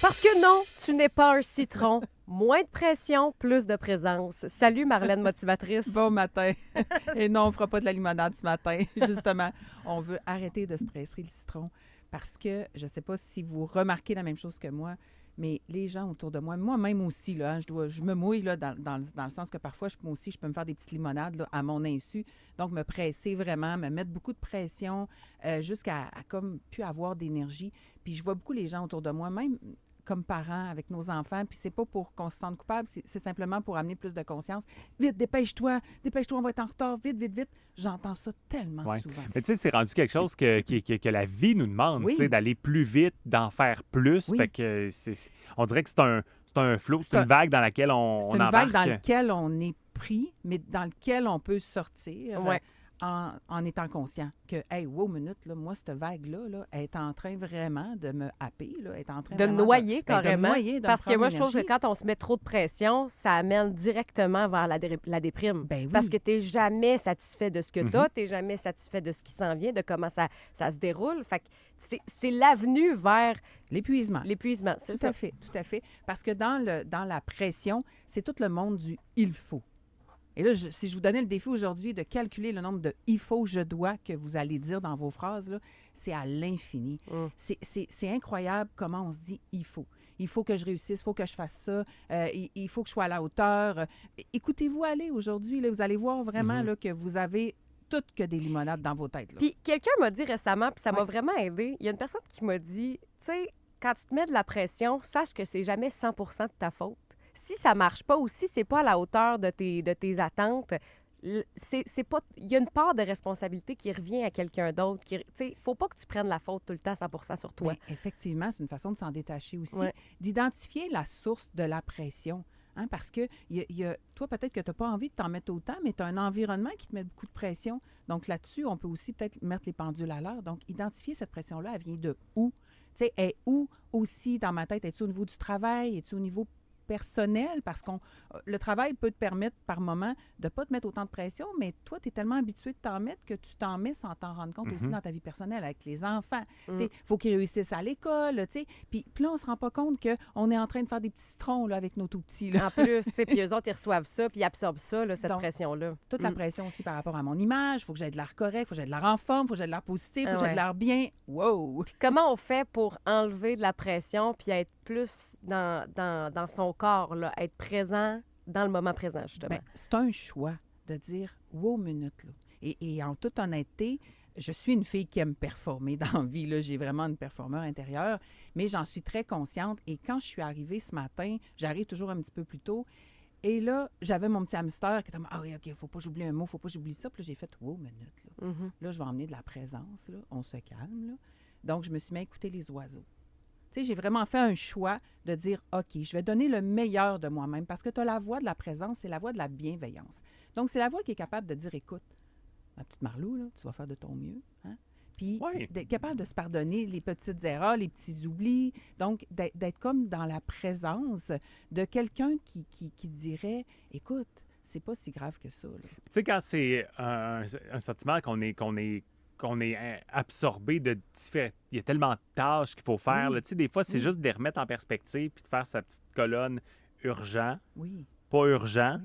Parce que non, tu n'es pas un citron. Moins de pression, plus de présence. Salut, Marlène motivatrice. Bon matin. Et non, on ne fera pas de la limonade ce matin. Justement, on veut arrêter de se presser le citron parce que, je ne sais pas si vous remarquez la même chose que moi, mais les gens autour de moi, moi-même aussi, là, je me mouille là, dans le sens que parfois, moi aussi, je peux me faire des petites limonades là, à mon insu. Donc, me presser vraiment, me mettre beaucoup de pression jusqu'à comme plus avoir d'énergie. Puis, je vois beaucoup les gens autour de moi, même comme parents avec nos enfants, puis c'est pas pour qu'on se sente coupable, c'est simplement pour amener plus de conscience. Vite, dépêche-toi, on va être en retard, vite, vite, vite. J'entends ça tellement souvent. Mais tu sais, c'est rendu quelque chose que la vie nous demande, Oui. tu sais, d'aller plus vite, d'en faire plus. Oui. Fait que on dirait que c'est un flot, c'est une vague dans laquelle on C'est une embarque. vague dans laquelle on est pris, mais dans laquelle on peut sortir en étant conscient que, hey, wow, minute, là, moi, cette vague-là, là, elle est en train vraiment de me happer, là, elle est en train De me vraiment noyer, de me carrément. noyer, de me Parce que prendre moi, je trouve que l'énergie. quand on se met trop de pression, ça amène directement vers la déprime. Ben oui. Parce que tu n'es jamais satisfait de ce que tu as, tu n'es jamais satisfait de ce qui s'en vient, de comment ça se déroule. Fait que c'est l'avenue vers L'épuisement. l'épuisement. C'est Tout ça. à fait, tout à fait. Parce que dans la pression, c'est tout le monde du « il faut ». Et là, si je vous donnais le défi aujourd'hui de calculer le nombre de « il faut »,« je dois » que vous allez dire dans vos phrases, là, c'est à l'infini. C'est incroyable comment on se dit « il faut ». Il faut que je réussisse, il faut que je fasse ça, il faut que je sois à la hauteur. Écoutez-vous aller aujourd'hui, là, vous allez voir vraiment là, que vous avez toutes que des limonades dans vos têtes. Là. Puis quelqu'un m'a dit récemment, puis ça m'a Ouais. vraiment aidé. Il y a une personne qui m'a dit, tu sais, quand tu te mets de la pression, sache que c'est jamais 100% de ta faute. Si ça marche pas ou si c'est pas à la hauteur de tes attentes, c'est pas, il y a une part de responsabilité qui revient à quelqu'un d'autre. Tu sais, faut pas que tu prennes la faute tout le temps 100% sur toi. Mais effectivement, c'est une façon de s'en détacher aussi, Ouais. d'identifier la source de la pression. Hein, parce que toi, peut-être que tu n'as pas envie de t'en mettre autant, mais tu as un environnement qui te met beaucoup de pression. Donc là-dessus, on peut aussi peut-être mettre les pendules à l'heure. Donc, identifier cette pression-là, elle vient de où? Tu sais, elle est où aussi dans ma tête? Es-tu au niveau du travail? Es-tu au niveau personnel? Parce que le travail peut te permettre par moment de ne pas te mettre autant de pression, mais toi, tu es tellement habitué de t'en mettre que tu t'en mets sans t'en rendre compte aussi dans ta vie personnelle avec les enfants. Il faut qu'ils réussissent à l'école. Puis là, on ne se rend pas compte qu'on est en train de faire des petits citrons là, avec nos tout-petits. Là. En plus, tu sais, puis eux autres, ils reçoivent ça, puis ils absorbent ça, là, cette Donc, pression-là. Toute la pression aussi par rapport à mon image. Il faut que j'aie de l'air correct, il faut que j'aie de l'air en forme, il faut que j'aie de l'air positif, il faut que j'aie de l'air bien. Wow! Comment on fait pour enlever de la pression puis être plus dans son corps, là, être présent dans le moment présent, justement? Bien, c'est un choix de dire « wow, minute ». Là. Et en toute honnêteté, je suis une fille qui aime performer dans la vie. Là. J'ai vraiment une performeur intérieure, mais j'en suis très consciente. Et quand je suis arrivée ce matin, j'arrive toujours un petit peu plus tôt, et là, j'avais mon petit hamster qui était comme « ah oui, OK, faut pas que j'oublie un mot, faut pas que j'oublie ça ». Puis là, j'ai fait « wow, minute ». Là. Là, je vais emmener de la présence, là. On se calme. Là. Donc, je me suis mis à écouter les oiseaux. Tu sais, j'ai vraiment fait un choix de dire, OK, je vais donner le meilleur de moi-même parce que tu as la voix de la présence, c'est la voix de la bienveillance. Donc, c'est la voix qui est capable de dire, écoute, ma petite Marlou, là, tu vas faire de ton mieux. Hein? Puis, d'être capable de se pardonner les petites erreurs, les petits oublis. Donc, d'être comme dans la présence de quelqu'un qui dirait, écoute, c'est pas si grave que ça. Tu sais, quand c'est un sentiment qu'on est absorbé de différents... Il y a tellement de tâches qu'il faut faire. Oui. Là. Tu sais, des fois, c'est juste de les remettre en perspective puis de faire sa petite colonne urgent, Oui. pas urgent,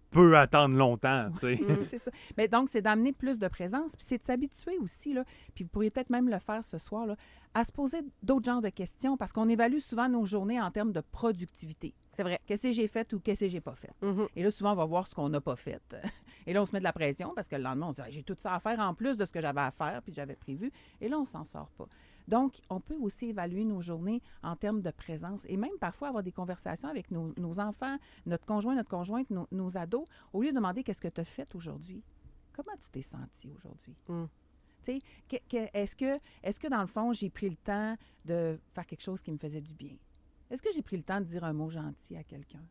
peut attendre longtemps. Tu sais. C'est ça. Mais donc, c'est d'amener plus de présence, puis c'est de s'habituer aussi, là, puis vous pourriez peut-être même le faire ce soir, là, à se poser d'autres genres de questions, parce qu'on évalue souvent nos journées en termes de productivité. C'est vrai. Qu'est-ce que j'ai fait ou qu'est-ce que j'ai pas fait? Et là, souvent, on va voir ce qu'on n'a pas fait. Et là, on se met de la pression parce que le lendemain, on dit j'ai tout ça à faire en plus de ce que j'avais à faire puis j'avais prévu. Et là, on s'en sort pas. Donc, on peut aussi évaluer nos journées en termes de présence et même parfois avoir des conversations avec nos enfants, notre conjoint, notre conjointe, nos ados, au lieu de demander qu'est-ce que tu as fait aujourd'hui. Comment tu t'es senti aujourd'hui? Tu sais, est-ce que dans le fond, j'ai pris le temps de faire quelque chose qui me faisait du bien? Est-ce que j'ai pris le temps de dire un mot gentil à quelqu'un?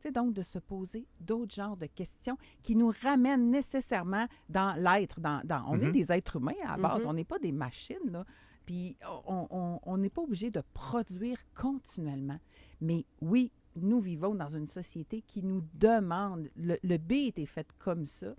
Tu sais, donc, de se poser d'autres genres de questions qui nous ramènent nécessairement dans l'être. On est des êtres humains à la base, on n'est pas des machines, là. Puis, on n'est pas obligé de produire continuellement. Mais oui, nous vivons dans une société qui nous demande, le beat est fait comme ça,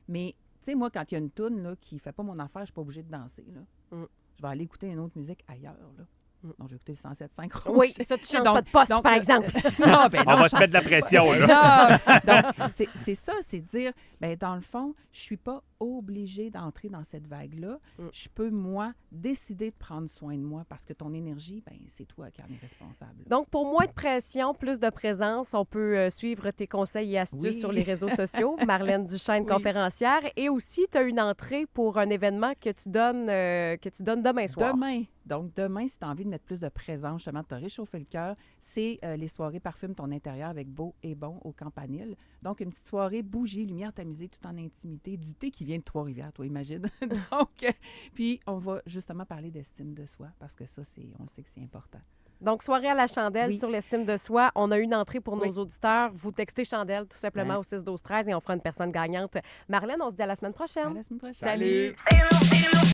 mais tu sais, moi, quand il y a une toune là, qui ne fait pas mon affaire, je ne suis pas obligée de danser. Là. Je vais aller écouter une autre musique ailleurs. Là. Non, j'ai écouté le 107.5 Oui, ça, tu changes pas de poste, par exemple. Non, ben On non, va je te mettre de la pression, là. non, donc c'est ça, c'est de dire, ben dans le fond, je suis pas obligée d'entrer dans cette vague-là. Je peux, moi, décider de prendre soin de moi parce que ton énergie, ben c'est toi qui en es responsable. Donc, pour moins de pression, plus de présence, on peut suivre tes conseils et astuces sur les réseaux sociaux. Marlène Duchesne, conférencière. Et aussi, tu as une entrée pour un événement que tu donnes demain soir. Demain. Donc, demain, si tu as envie de mettre plus de présence, justement, de te réchauffer le cœur, c'est les soirées Parfume ton intérieur avec Beau et Bon au Campanile. Donc, une petite soirée bougie, lumière tamisée, tout en intimité, du thé qui vient de Trois-Rivières, toi, imagine. Donc, puis on va justement parler d'estime de soi parce que ça, on sait que c'est important. Donc, soirée à la chandelle sur l'estime de soi. On a une entrée pour nos auditeurs. Vous textez chandelle tout simplement au 6-12-13 et on fera une personne gagnante. Marlène, on se dit à la semaine prochaine. À la semaine prochaine. Salut!